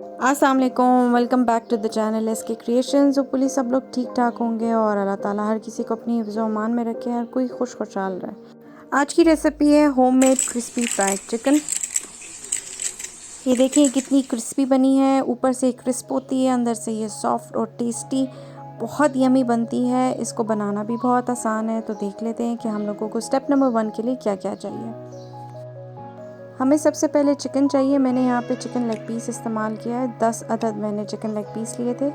अस्सलाम वालेकुम, welcome back to the channel S K creations. Police सब लोग ठीक ठाक होंगे और अल्लाह ताला हर किसी को अपनी हिफ्ज़ अमान में रखे, हर कोई खुशहाल रहे। आज की रेसिपी है होममेड क्रिस्पी फ्राइड चिकन। ये देखिए कितनी क्रिस्पी बनी है, ऊपर से क्रिस्प होती है, अंदर से ये सॉफ्ट और टेस्टी बहुत यमी बनती है। इसको बनाना भी बहुत आसान है। तो देख लेते हैं कि हम लोगों को स्टेप नंबर 1 के लिए क्या क्या चाहिए। हमें सबसे पहले चिकन चाहिए। मैंने यहाँ पे चिकन लेग पीस इस्तेमाल किया है। 10 अदद मैंने चिकन लेग पीस लिए थे।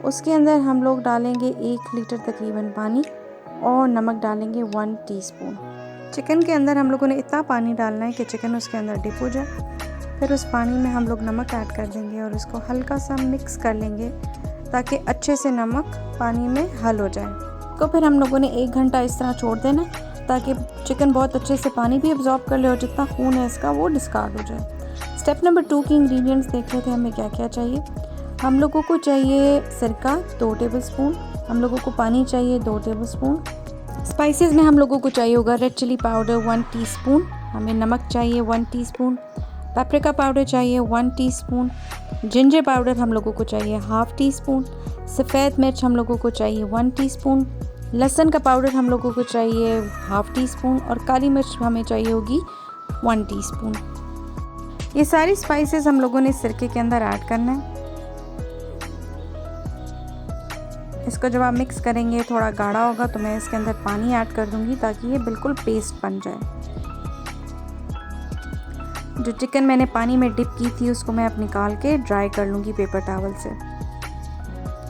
उसके अंदर हम लोग डालेंगे 1 लीटर तकरीबन पानी और नमक डालेंगे 1 टीस्पून। चिकन के अंदर हम लोगों ने इतना पानी डालना है कि चिकन उसके अंदर डिप हो जाए। फिर उस पानी में हम लोग नमक ऐड कर देंगे और इसको हल्का सा मिक्स कर लेंगे ताकि अच्छे से नमक पानी में हल हो जाए। तो फिर हम लोगों ने 1 घंटा इस तरह छोड़ देना ताकि चिकन बहुत अच्छे से पानी भी अब्जॉर्ब कर ले और जितना खून है इसका वो डिस्कार्ड हो जाए। स्टेप नंबर 2 की इंग्रेडिएंट्स देख लेते हैं हमें क्या क्या चाहिए। हम लोगों को चाहिए सिरका 2 टेबलस्पून, हम लोगों को पानी चाहिए 2 टेबलस्पून। स्पाइसेस में हम लोगों को चाहिए होगा रेड चिली पाउडर 1 टीस्पून, हमें नमक चाहिए 1 टीस्पून, पेपरिका पाउडर चाहिए 1 टीस्पून, जिंजर पाउडर हम लोगों को चाहिए हाफ़ टी स्पून, सफ़ेद मिर्च हम लोगों को चाहिए 1 टीस्पून, लहसुन का पाउडर हम लोगों को चाहिए हाफ़ टी स्पून और काली मिर्च हमें चाहिए होगी 1 टीस्पून। ये सारी स्पाइसेस हम लोगों ने सिरके के अंदर ऐड करना है। इसको जब आप मिक्स करेंगे थोड़ा गाढ़ा होगा तो मैं इसके अंदर पानी ऐड कर दूंगी ताकि ये बिल्कुल पेस्ट बन जाए। जो चिकन मैंने पानी में डिप की थी उसको मैं अब निकाल के ड्राई कर लूँगी पेपर टॉवल से।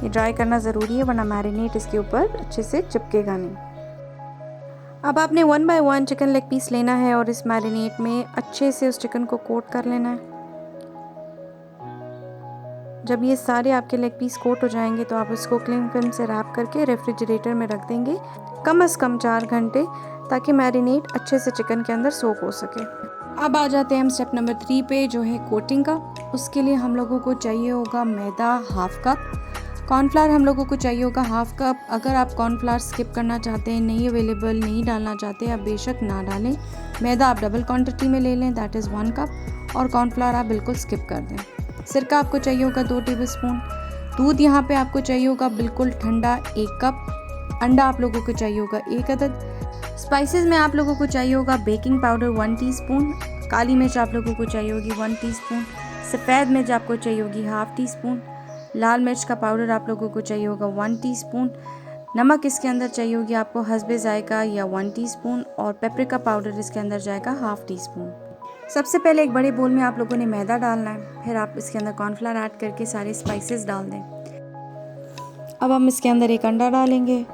ये ड्राई करना ज़रूरी है वरना मैरिनेट इसके ऊपर अच्छे से चिपकेगा नहीं। अब आपने 1 बाय 1 चिकन लेग पीस लेना है और इस मैरिनेट में अच्छे से उस चिकन को कोट कर लेना है। जब ये सारे आपके लेग पीस कोट हो जाएंगे तो आप इसको क्लिंग फिल्म से रैप करके रेफ्रिजरेटर में रख देंगे कम से कम 4 घंटे ताकि मैरिनेट अच्छे से चिकन के अंदर सोक हो सके। अब आ जाते हैं हम स्टेप नंबर 3 पे जो है कोटिंग का। उसके लिए हम लोगों को चाहिए होगा मैदा हाफ़ कप, कॉर्नफ्लावर हम लोगों को चाहिए होगा हाफ़ कप। अगर आप कॉर्नफ्लावर स्किप करना चाहते हैं, नहीं अवेलेबल, नहीं डालना चाहते, आप बेशक ना डालें। मैदा आप डबल क्वांटिटी में ले लें, दैट इज़ 1 कप, और कॉर्नफ्लावर आप बिल्कुल स्किप कर दें। सिरका आपको चाहिए होगा 2 टेबलस्पून। दूध यहाँ पे आपको चाहिए होगा बिल्कुल ठंडा 1 कप। अंडा आप लोगों को चाहिए होगा 1 अदद। स्पाइसेस में आप लोगों को चाहिए होगा बेकिंग पाउडर 1 टीस्पून, काली मिर्च आप लोगों को चाहिए होगी 1 टीस्पून, सफ़ेद मिर्च आपको चाहिए होगी हाफ़ टी स्पून, लाल मिर्च का पाउडर आप लोगों को चाहिए होगा 1 टीस्पून, नमक इसके अंदर चाहिए होगी आपको हस्बे जायका या 1 टीस्पून, और पेपरिका पाउडर इसके अंदर जाएगा हाफ़ टी स्पून। सबसे पहले एक बड़े बोल में आप लोगों ने मैदा डालना है, फिर आप इसके अंदर कॉर्नफ्लावर ऐड करके सारे स्पाइसेस डाल दें। अब हम इसके अंदर एक अंडा डालेंगे।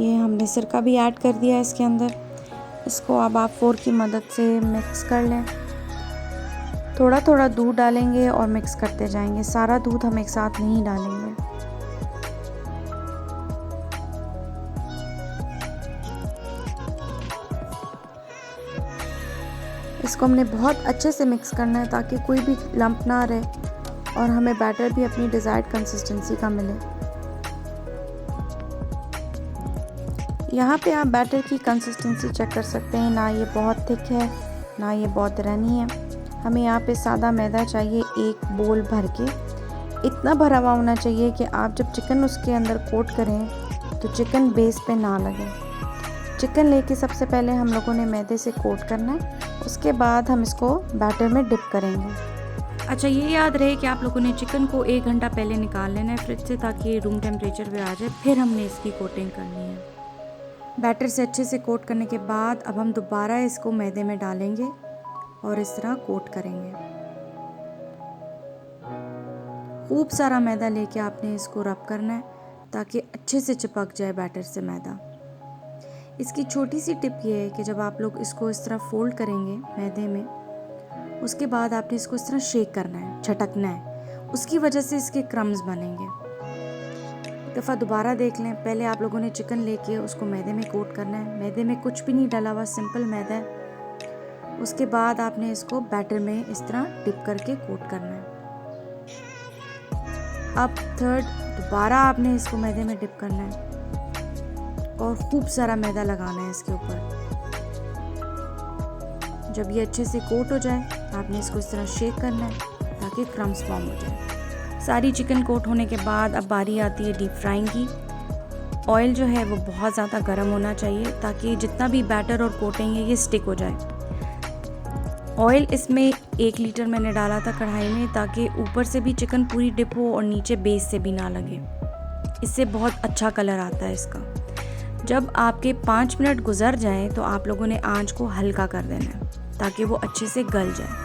ये हमने सिरका भी ऐड कर दिया है इसके अंदर। इसको अब आप फोर्क की मदद से मिक्स कर लें। थोड़ा थोड़ा दूध डालेंगे और मिक्स करते जाएंगे, सारा दूध हम एक साथ नहीं डालेंगे। इसको हमने बहुत अच्छे से मिक्स करना है ताकि कोई भी लंप ना रहे और हमें बैटर भी अपनी डिज़ायर्ड कंसिस्टेंसी का मिले। यहाँ पे आप बैटर की कंसिस्टेंसी चेक कर सकते हैं, ना ये बहुत थिक है ना ये बहुत रनी है। हमें यहाँ पे सादा मैदा चाहिए 1 बोल भर के। इतना भरा हुआ होना चाहिए कि आप जब चिकन उसके अंदर कोट करें तो चिकन बेस पे ना लगे। चिकन लेके सबसे पहले हम लोगों ने मैदे से कोट करना है, उसके बाद हम इसको बैटर में डिप करेंगे। अच्छा, ये याद रहे कि आप लोगों ने चिकन को 1 घंटा पहले निकाल लेना है फ्रिज से ताकि रूम टेम्परेचर पे आ जाए, फिर हमने इसकी कोटिंग करनी है। बैटर से अच्छे से कोट करने के बाद अब हम दोबारा इसको मैदे में डालेंगे और इस तरह कोट करेंगे। खूब सारा मैदा लेके आपने इसको रब करना है ताकि अच्छे से चिपक जाए बैटर से मैदा। इसकी छोटी सी टिप ये है कि जब आप लोग इसको इस तरह फोल्ड करेंगे मैदे में, उसके बाद आपने इसको इस तरह शेक करना है, झटकना है, उसकी वजह से इसके क्रम्स बनेंगे। दफ़ा दोबारा देख लें। पहले आप लोगों ने चिकन लेके उसको मैदे में कोट करना है। मैदे में कुछ भी नहीं डाला हुआ, सिंपल मैदा है। उसके बाद आपने इसको बैटर में इस तरह डिप करके कोट करना है। अब थर्ड दोबारा आपने इसको मैदे में डिप करना है और खूब सारा मैदा लगाना है इसके ऊपर। जब ये अच्छे से कोट हो जाए आपने इसको इस तरह शेक करना है ताकि क्रम्स फॉर्म हो जाए। सारी चिकन कोट होने के बाद अब बारी आती है डीप फ्राइंग की। ऑयल जो है वो बहुत ज़्यादा गर्म होना चाहिए ताकि जितना भी बैटर और कोटिंग है ये स्टिक हो जाए। ऑयल इसमें 1 लीटर मैंने डाला था कढ़ाई में, ताकि ऊपर से भी चिकन पूरी डिप हो और नीचे बेस से भी ना लगे। इससे बहुत अच्छा कलर आता है इसका। जब आपके 5 मिनट गुजर जाएं तो आप लोगों ने आंच को हल्का कर देना है ताकि वो अच्छे से गल जाए।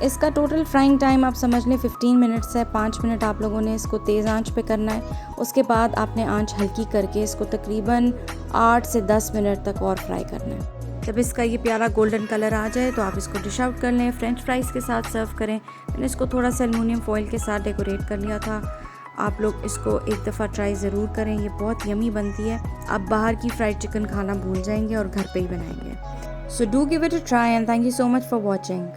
इसका टोटल फ्राइंग टाइम आप समझ लें 15 मिनट्स है। 5 मिनट आप लोगों ने इसको तेज़ आंच पे करना है। उसके बाद आपने आंच हल्की करके इसको तकरीबन 8 से 10 मिनट तक और फ्राई करना है। जब इसका ये प्यारा गोल्डन कलर आ जाए तो आप इसको डिश आउट कर लें, फ्रेंच फ्राइज़ के साथ सर्व करें। मैंने इसको थोड़ा सा एल्युमिनियम फॉइल के साथ डेकोरेट कर लिया था। आप लोग इसको एक दफ़ा ट्राई ज़रूर करें, ये बहुत यमी बनती है। आप बाहर की फ्राइड चिकन खाना भूल जाएंगे और घर पे ही बनाएंगे। So do give it a try and thank you so much for watching.